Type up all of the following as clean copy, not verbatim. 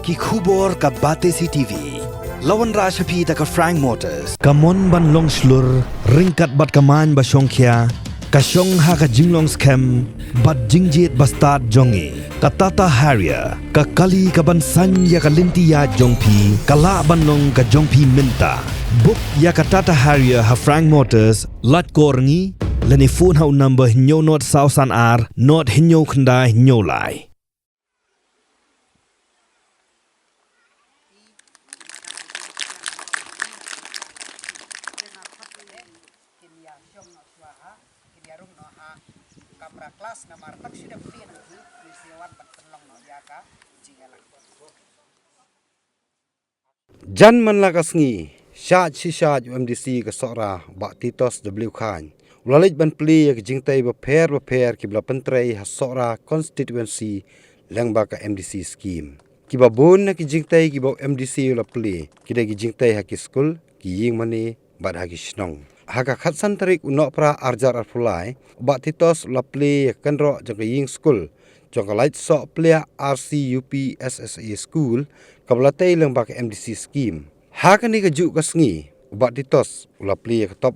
ki khubor ka Batesi TV. Lawan Rashapi ta ka Frank Motors. Kamon ban long slur, ringkat bat kaman ba Shongkhia, ka Shong ha ka Jinglong scam, bat Jingjit bastard jongi. Ka Tata Harrier, ka Kali ka ban Sanya ka Lintia Jongpi, ka La ban long ka Jongpi Minta. Book ya ka Tata Harrier ha Frank Motors, lat korngi, leni phone hau number hinyo not sausan ar, not hinyo khanda hinyo lai. Kamera kelas nama tak sudah beli nanti peristiwa bertelong no jaka jingalang. Jan man lakasngi syat si syat UMDC ke sora bak titos W Khan. Ulalit ban pli ke jingtai beper kibla pentrei ha sora constituency lang baka MDC scheme. Kiba bon na ki jingtai kiba MDC ula pli kida ki jingtai ha ki school ki ying mani bad ha ki snong. Haka khatsan tarik unok pra arjar arfulai bak titos ula pli kanro jaka ying school jaka light sok plia RCUP SSA school kablatai lang baka MDC scheme. Haka ni kejuk kasngi bak titos ula pli ka top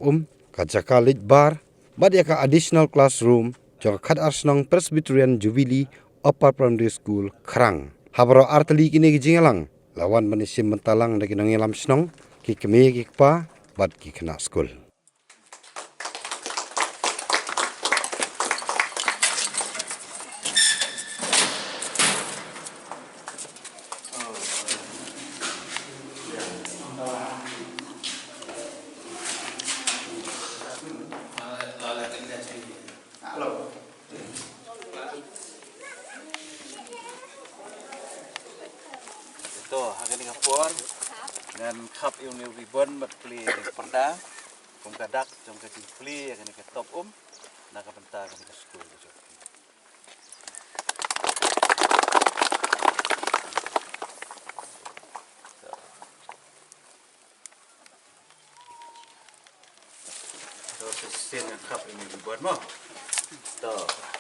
ka jaka lit bar bad ya ka additional classroom jaka khat arsnong Presbyterian Jubilee Upper Primary School Krang. Habro artali kini kijingalang lawan manisim mentalang daki nangilam snong ki kemi ki pa bad ki kena school. Ito, akan kapur dan kap yung ribbon bat pli perda, kung kadak jom ka pli akan ka top nakapenta akan ka school jo. So, sen yang kap yung ribbon mo. To.